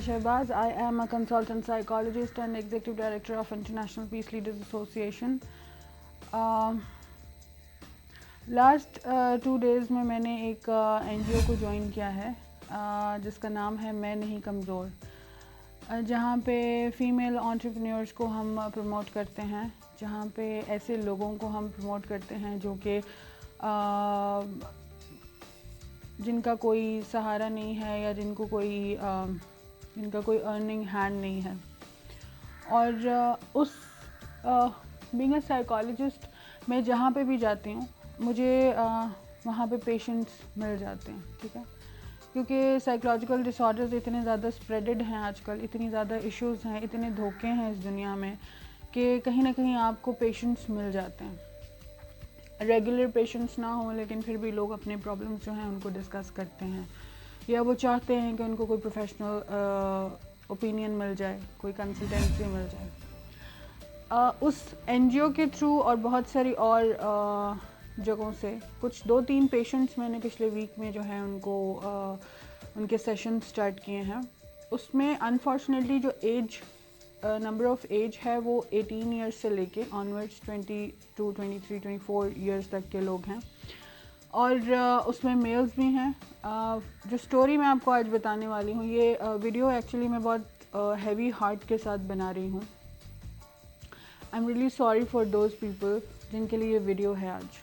Shehbaz. I am a consultant psychologist and executive director of International Peace Leaders Association. Last 2 days में मैंने एक NGO को join किया है जिसका नाम है मैं नहीं कमज़ोर, जहाँ पे फ़ीमेल एंटरप्रेन्योर्स को हम प्रमोट करते हैं, जहाँ पे ऐसे लोगों को हम प्रमोट करते हैं जो कि जिनका कोई सहारा नहीं है या जिनका कोई अर्निंग हैंड नहीं है। और उस बीइंग अ साइकोलॉजिस्ट मैं जहाँ पे भी जाती हूँ मुझे वहाँ पे पेशेंट्स मिल जाते हैं, ठीक है, क्योंकि साइकोलॉजिकल डिसऑर्डर्स इतने ज़्यादा स्प्रेडेड हैं आजकल, इतनी ज़्यादा इश्यूज़ हैं, इतने धोखे हैं इस दुनिया में कि कहीं ना कहीं आपको पेशेंट्स मिल जाते हैं। रेगुलर पेशेंट्स ना हो लेकिन फिर भी लोग अपने प्रॉब्लम्स जो हैं उनको डिस्कस करते हैं, या वो चाहते हैं कि उनको कोई प्रोफेशनल ओपिनियन मिल जाए, कोई कंसल्टेंसी मिल जाए। उस एनजीओ के थ्रू और बहुत सारी और जगहों से कुछ 2-3 पेशेंट्स मैंने पिछले वीक में जो है उनको उनके सेशन स्टार्ट किए हैं। उसमें अनफॉर्चुनेटली जो एज नंबर ऑफ़ एज है वो 18 ईयर्स से लेके ऑनवर्ड्स 22, 23, 24 ईयर्स तक के लोग हैं, और उसमें मेल्स भी हैं। जो स्टोरी मैं आपको आज बताने वाली हूँ, ये वीडियो एक्चुअली मैं बहुत हैवी हार्ट के साथ बना रही हूँ। I am really sorry for those people जिनके लिए ये वीडियो है आज।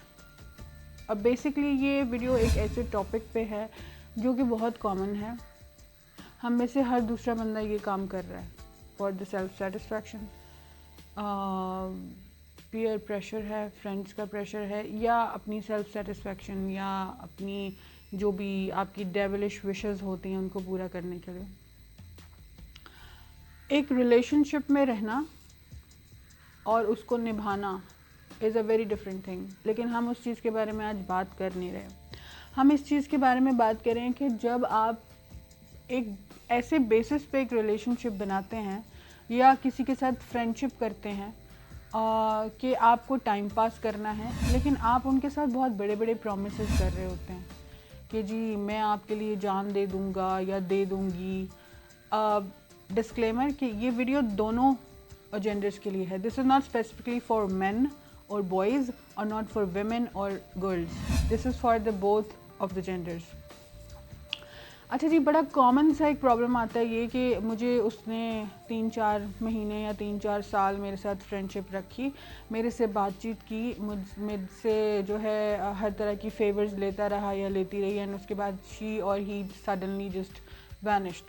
अब बेसिकली ये वीडियो एक ऐसे टॉपिक पे है जो कि बहुत कॉमन है, हम में से हर दूसरा बंदा ये काम कर रहा है for the self satisfaction. Peer pressure है, फ्रेंड्स का प्रेशर है, या अपनी सेल्फ सेटिस्फैक्शन, या अपनी जो भी आपकी डेविलिश विशेस होती हैं उनको पूरा करने के लिए। एक रिलेशनशिप में रहना और उसको निभाना is a very different thing, लेकिन हम उस चीज़ के बारे में आज बात कर नहीं रहे। हम इस चीज़ के बारे में बात करें कि जब आप एक ऐसे बेसिस पे एक रिलेशनशिप बनाते हैं या किसी के साथ फ्रेंडशिप करते हैं कि आपको टाइम पास करना है, लेकिन आप उनके साथ बहुत बड़े बड़े प्रॉमिसेस कर रहे होते हैं कि जी मैं आपके लिए जान दे दूँगा या दे दूँगी। डिस्क्लेमर कि ये वीडियो दोनों जेंडर्स के लिए है। This is not specifically for main और बॉयज़ और नॉट फॉर women और girls, this is for the both of the genders. अच्छा जी, बड़ा कॉमन सा एक प्रॉब्लम आता है ये कि मुझे उसने 3-4 महीने या 3-4 साल मेरे साथ फ्रेंडशिप रखी, मेरे से बातचीत की, मुझसे जो है हर तरह की फेवर्स लेता रहा या लेती रही, एंड उसके बाद शी और ही सडनली जस्ट वैनिश्ड।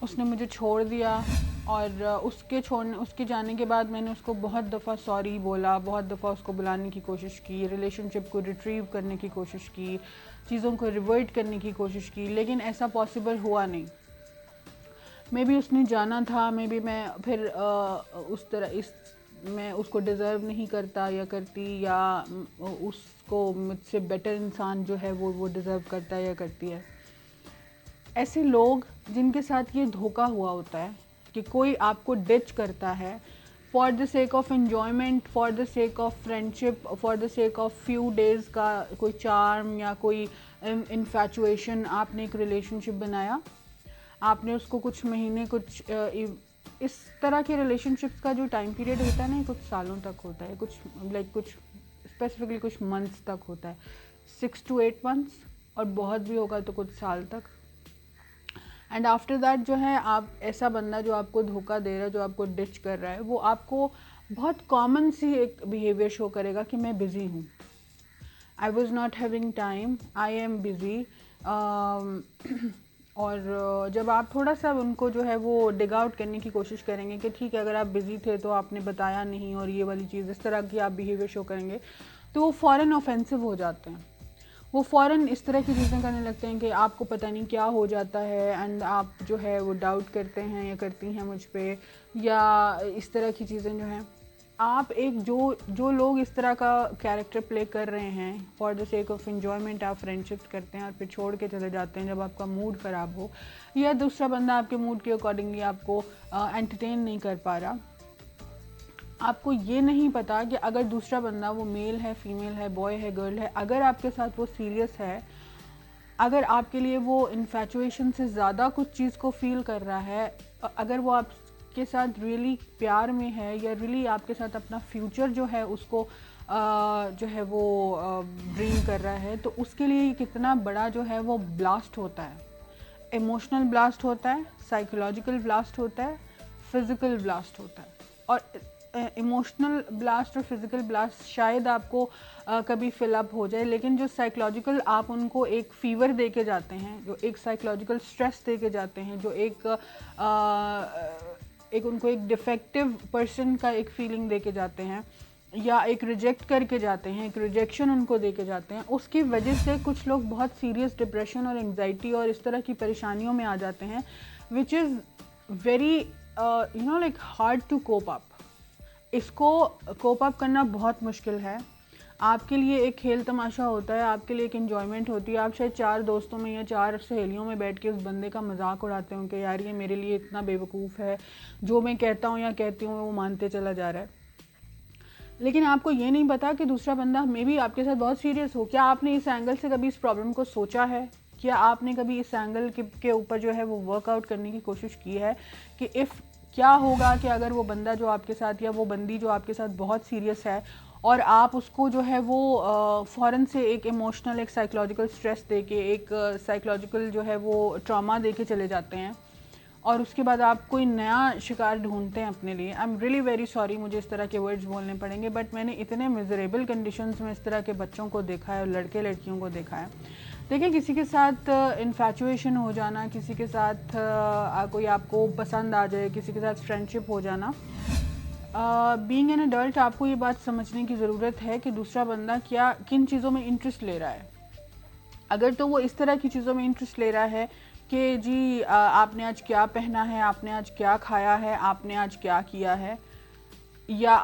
उसने मुझे छोड़ दिया, और उसके जाने के बाद मैंने उसको बहुत दफ़ा सॉरी बोला, बहुत दफ़ा उसको बुलाने की कोशिश की, रिलेशनशिप को रिट्रीव करने की कोशिश की, चीज़ों को रिवर्ट करने की कोशिश की, लेकिन ऐसा पॉसिबल हुआ नहीं। मे बी उसने जाना था, मे बी मैं फिर मैं उसको डिज़र्व नहीं करता या करती, या उसको मुझसे बेटर इंसान जो है वो डिज़र्व करता है या करती है। ऐसे लोग जिनके साथ ये धोखा हुआ होता है कि कोई आपको डिच करता है for the sake of enjoyment, for the sake of friendship, for the sake of few days का कोई चार्म या कोई इन्फैचुएशन, आपने एक रिलेशनशिप बनाया, आपने उसको कुछ महीने इस तरह के रिलेशनशिप्स का जो टाइम पीरियड होता है ना, कुछ सालों तक होता है, कुछ स्पेसिफिकली कुछ मंथ्स तक होता है, 6 to 8 months, और बहुत भी होगा तो कुछ साल तक। एंड आफ्टर दैट जो है, आप ऐसा बंदा जो आपको धोखा दे रहा है, जो आपको डिच कर रहा है, वो आपको बहुत कॉमन सी एक बिहेवियर शो करेगा कि मैं बिज़ी हूँ, I was not having time, I am busy. और जब आप थोड़ा सा उनको जो है वो डिग आउट करने की कोशिश करेंगे कि ठीक है अगर आप बिज़ी थे तो आपने बताया नहीं, और ये वाली चीज़, इस तरह की आप बिहेवियर शो करेंगे, तो वो फ़ौरन ऑफेंसिव हो जाते हैं। वो फ़ौरन इस तरह की चीज़ें करने लगते हैं कि आपको पता नहीं क्या हो जाता है, एंड आप जो है वो डाउट करते हैं या करती हैं मुझ पे, या इस तरह की चीज़ें जो हैं। आप जो लोग इस तरह का कैरेक्टर प्ले कर रहे हैं for the sake of enjoyment, आप फ्रेंडशिप्स करते हैं और फिर छोड़ के चले जाते हैं जब आपका मूड ख़राब हो, या दूसरा बंदा आपके मूड के अकॉर्डिंगली आपको एंटरटेन नहीं कर पा रहा। आपको ये नहीं पता कि अगर दूसरा बंदा, वो मेल है, फीमेल है, बॉय है, गर्ल है, अगर आपके साथ वो सीरियस है अगर आपके लिए वो इन्फैचुएशन से ज़्यादा कुछ चीज़ को फील कर रहा है, अगर वो आपके साथ रियली प्यार में है या रियली आपके साथ अपना फ्यूचर जो है उसको जो है वो ड्रीम कर रहा है, तो उसके लिए कितना बड़ा जो है वो ब्लास्ट होता है। इमोशनल ब्लास्ट होता है, साइकोलॉजिकल ब्लास्ट होता है, फिज़िकल ब्लास्ट होता है। और इमोशनल ब्लास्ट और फिज़िकल ब्लास्ट शायद आपको कभी फिलअप हो जाए, लेकिन जो साइकोलॉजिकल आप उनको एक फ़ीवर दे के जाते हैं, जो एक साइकोलॉजिकल स्ट्रेस दे के जाते हैं, जो एक उनको एक डिफेक्टिव पर्सन का एक फीलिंग दे के जाते हैं, या एक रिजेक्ट करके जाते हैं, एक रिजेक्शन उनको दे के जाते हैं, उसकी वजह से कुछ लोग बहुत सीरियस डिप्रेशन और एंग्जाइटी और इस तरह की परेशानियों में आ जाते हैं, which is very like hard to cope up. इसको कोप अप करना बहुत मुश्किल है। आपके लिए एक खेल तमाशा होता है, आपके लिए एक इन्जॉयमेंट होती है। आप शायद 4 दोस्तों में या 4 सहेलियों में बैठ के उस बंदे का मजाक उड़ाते हो कि यार ये मेरे लिए इतना बेवकूफ़ है, जो मैं कहता हूँ या कहती हूँ वो मानते चला जा रहा है। लेकिन आपको ये नहीं पता कि दूसरा बंदा मे बी आपके साथ बहुत सीरियस हो। क्या आपने इस एंगल से कभी इस प्रॉब्लम को सोचा है? क्या आपने कभी इस एंगल के ऊपर जो है वो वर्कआउट करने की कोशिश की है कि क्या होगा कि अगर वो बंदा जो आपके साथ या वो बंदी जो आपके साथ बहुत सीरियस है और आप उसको जो है वो फ़ौरन से एक इमोशनल, एक साइकोलॉजिकल स्ट्रेस दे के, एक साइकोलॉजिकल जो है वो ट्रॉमा दे के चले जाते हैं, और उसके बाद आप कोई नया शिकार ढूंढते हैं अपने लिए। I am really very sorry, मुझे इस तरह के वर्ड्स बोलने पड़ेंगे, बट मैंने इतने मिजरेबल कंडीशंस में इस तरह के बच्चों को देखा है और लड़के लड़कियों को देखा है। देखिए, किसी के साथ इन्फैचुएशन हो जाना, किसी के साथ कोई आपको पसंद आ जाए, किसी के साथ फ्रेंडशिप हो जाना, बीइंग एन एडल्ट आपको ये बात समझने की ज़रूरत है कि दूसरा बंदा किन चीज़ों में इंटरेस्ट ले रहा है। अगर तो वो इस तरह की चीज़ों में इंटरेस्ट ले रहा है कि जी आपने आज क्या पहना है, आपने आज क्या खाया है, आपने आज क्या किया है, या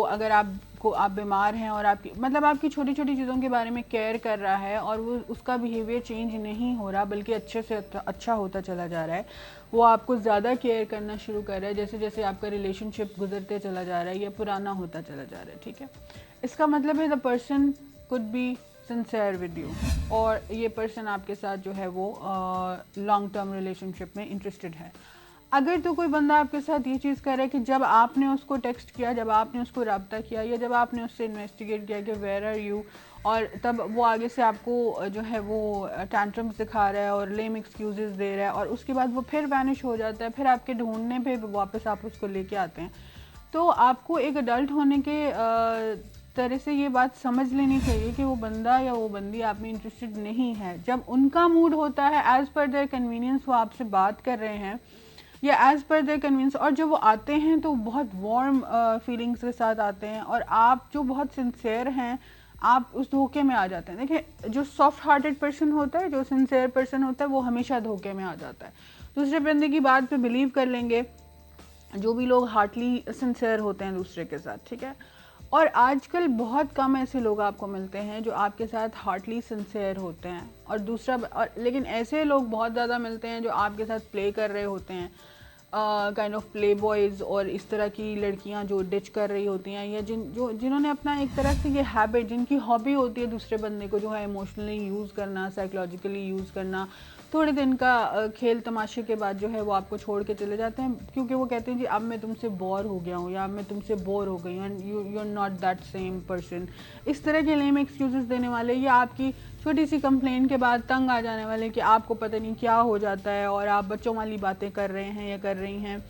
अगर आप बीमार हैं और आपकी छोटी छोटी चीज़ों के बारे में केयर कर रहा है और वो उसका बिहेवियर चेंज नहीं हो रहा बल्कि अच्छे से अच्छा होता चला जा रहा है, वो आपको ज़्यादा केयर करना शुरू कर रहा है जैसे जैसे आपका रिलेशनशिप गुजरते चला जा रहा है या पुराना होता चला जा रहा है, ठीक है। इसका मतलब है the person could be sincere with you, और ये पर्सन आपके साथ जो है वो लॉन्ग टर्म रिलेशनशिप में इंटरेस्टेड है। अगर तो कोई बंदा आपके साथ ये चीज़ कर रहा है कि जब आपने उसको टेक्स्ट किया, जब आपने उसको रब्ता किया, या जब आपने उससे इन्वेस्टिगेट किया कि वेयर आर यू, और तब वो आगे से आपको जो है वो टैंट्रम्स दिखा रहा है और लेम एक्सक्यूजेस दे रहा है, और उसके बाद वो फिर वैनिश हो जाता है, फिर आपके ढूंढने पे वापस आप उसको लेके आते हैं, तो आपको एक अडल्ट होने के तरह से ये बात समझ लेनी चाहिए कि वो बंदा या वो बंदी आप में इंटरेस्टेड नहीं है। जब उनका मूड होता है एज़ पर देयर कन्वीनियंस वो आपसे बात कर रहे हैं या एज़ पर देयर कन्वीनियंस, और जब वो आते हैं तो बहुत वार्म फीलिंग्स के साथ आते हैं, और आप जो बहुत सिंसेयर हैं आप उस धोखे में आ जाते हैं। देखिए, जो सॉफ्ट हार्टेड पर्सन होता है, जो सिंसेयर पर्सन होता है, वो हमेशा धोखे में आ जाता है, दूसरे बंदे की बात पे बिलीव कर लेंगे, जो भी लोग हार्टली सिंसेयर होते हैं दूसरे के साथ, ठीक है। और आजकल बहुत कम ऐसे लोग आपको मिलते हैं जो आपके साथ हार्टली सिंसेयर होते हैं, और लेकिन ऐसे लोग बहुत ज़्यादा मिलते हैं जो आपके साथ प्ले कर रहे होते हैं, काइंड ऑफ प्ले बॉयज़, और इस तरह की लड़कियां जो डिच कर रही होती हैं, या जिन्होंने अपना एक तरह से ये हैबिट, जिनकी हॉबी होती है दूसरे बंदे को जो है इमोशनली यूज़ करना, साइकोलॉजिकली यूज़ करना, थोड़े दिन का खेल तमाशे के बाद जो है वो आपको छोड़ के चले जाते हैं, क्योंकि वो कहते हैं जी अब मैं तुमसे बोर हो गया हूँ, या अब मैं तुमसे बोर हो गई हूँ, and you are not that same person. इस तरह के लेम एक्सक्यूजेस देने वाले, या आपकी छोटी सी कंप्लेन के बाद तंग आ जाने वाले कि आपको पता नहीं क्या हो जाता है और आप बच्चों वाली बातें कर रहे हैं या कर रही हैं,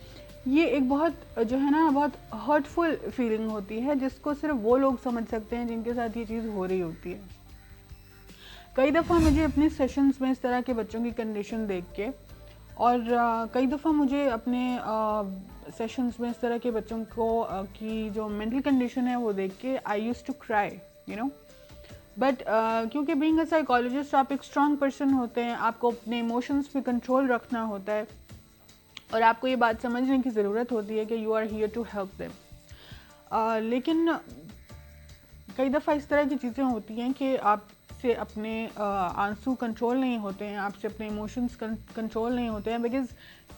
ये एक बहुत जो है ना बहुत हर्टफुल फीलिंग होती है, जिसको सिर्फ वो लोग समझ सकते हैं जिनके साथ ये चीज़ हो रही होती है। कई दफ़ा मुझे अपने सेशंस में इस तरह के बच्चों की कंडीशन देख के, और कई दफ़ा मुझे अपने सेशंस में इस तरह के बच्चों को की जो मेंटल कंडीशन है वो देख के I used to cry, you know, but क्योंकि बीइंग अ साइकोलॉजिस्ट आप एक स्ट्रॉन्ग पर्सन होते हैं, आपको अपने इमोशंस पे कंट्रोल रखना होता है, और आपको ये बात समझने की ज़रूरत होती है कि you are here to help them. लेकिन कई दफ़ा इस तरह की चीज़ें होती हैं कि आप आपसे अपने आंसू कंट्रोल नहीं होते हैं, आपसे अपने इमोशंस कंट्रोल नहीं होते हैं, बिकॉज़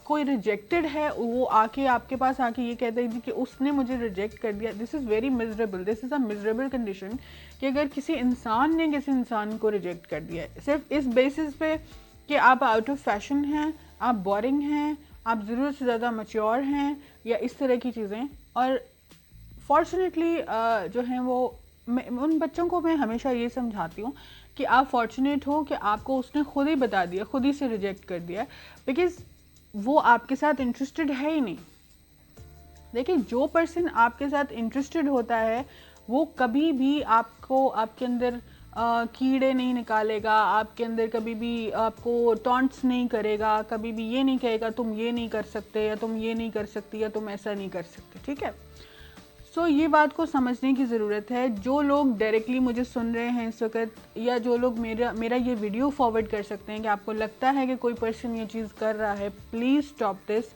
कोई रिजेक्टेड है वो आके आपके पास आके ये कहता है कि उसने मुझे रिजेक्ट कर दिया। This is very miserable, this is a miserable condition कि अगर किसी इंसान ने किसी इंसान को रिजेक्ट कर दिया है सिर्फ इस बेसिस पे कि आप आउट ऑफ फैशन हैं, आप बोरिंग हैं, आप ज़रूरत से ज़्यादा मैच्योर हैं या इस तरह की चीज़ें। और फॉर्चुनेटली जो हैं वो उन बच्चों को मैं हमेशा ये समझाती हूँ कि आप फॉर्चुनेट हो कि आपको उसने खुद ही बता दिया, खुद ही से रिजेक्ट कर दिया, बिकॉज़ वो आपके साथ इंटरेस्टेड है ही नहीं। देखिए, जो पर्सन आपके साथ इंटरेस्टेड होता है वो कभी भी आपको आपके अंदर कीड़े नहीं निकालेगा, आपके अंदर कभी भी आपको टॉन्ट्स नहीं करेगा, कभी भी ये नहीं कहेगा तुम ये नहीं कर सकते या तुम ये नहीं कर सकती या तुम ऐसा नहीं कर सकते, ठीक है। सो ये बात को समझने की ज़रूरत है। जो लोग डायरेक्टली मुझे सुन रहे हैं इस वक्त, या जो लोग मेरा ये वीडियो फॉरवर्ड कर सकते हैं कि आपको लगता है कि कोई पर्सन ये चीज़ कर रहा है, प्लीज़ स्टॉप दिस।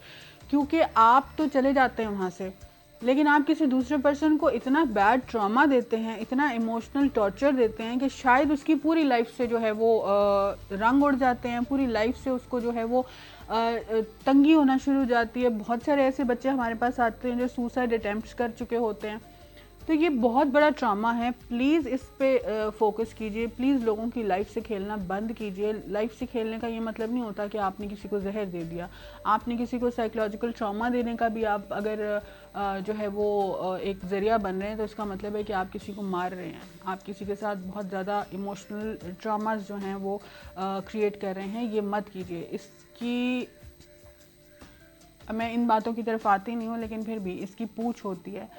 क्योंकि आप तो चले जाते हैं वहाँ से, लेकिन आप किसी दूसरे पर्सन को इतना बैड ट्रॉमा देते हैं, इतना इमोशनल टॉर्चर देते हैं कि शायद उसकी पूरी लाइफ से जो है वो रंग उड़ जाते हैं, पूरी लाइफ से उसको जो है वो तंगी होना शुरू हो जाती है। बहुत सारे ऐसे बच्चे हमारे पास आते हैं जो सुसाइड अटैम्प्ट्स कर चुके होते हैं। तो ये बहुत बड़ा ट्रॉमा है। प्लीज़ इस पे फोकस कीजिए, प्लीज़ लोगों की लाइफ से खेलना बंद कीजिए। लाइफ से खेलने का ये मतलब नहीं होता कि आपने किसी को जहर दे दिया, आपने किसी को साइकोलॉजिकल ट्रॉमा देने का भी आप अगर जो है वो एक ज़रिया बन रहे हैं तो इसका मतलब है कि आप किसी को मार रहे हैं, आप किसी के साथ बहुत ज़्यादा इमोशनल ट्रॉमास जो हैं वो क्रिएट कर रहे हैं। ये मत कीजिए। इसकी मैं इन बातों की तरफ आती नहीं हूँ, लेकिन फिर भी इसकी पूछ होती है,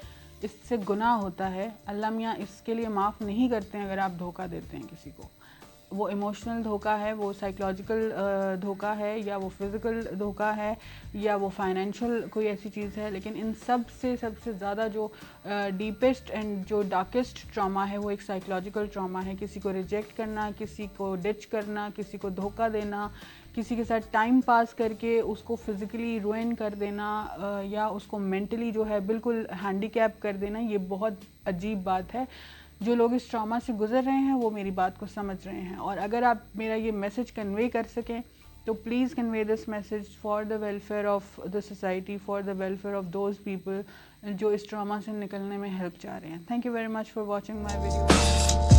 इससे गुनाह होता है। अल्लाह मियाँ इसके लिए माफ़ नहीं करते हैं अगर आप धोखा देते हैं किसी को। वो इमोशनल धोखा है, वो साइकोलॉजिकल धोखा है, या वो फिज़िकल धोखा है, या वो फाइनेंशियल कोई ऐसी चीज़ है। लेकिन इन सबसे ज़्यादा जो डीपेस्ट एंड जो डार्केस्ट ट्रॉमा है वो एक साइकोलॉजिकल ट्रॉमा है। किसी को रिजेक्ट करना, किसी को डिच करना, किसी को धोखा देना, किसी के साथ टाइम पास करके उसको फिज़िकली रुइन कर देना, या उसको मेंटली जो है बिल्कुल हैंडीकैप कर देना, ये बहुत अजीब बात है। जो लोग इस ट्रॉमा से गुजर रहे हैं वो मेरी बात को समझ रहे हैं, और अगर आप मेरा ये मैसेज कन्वे कर सकें तो please convey this message for the welfare of the society, for the welfare of those people जो इस ट्रॉमा से निकलने में हेल्प चाह रहे हैं। Thank you very much for watching my video.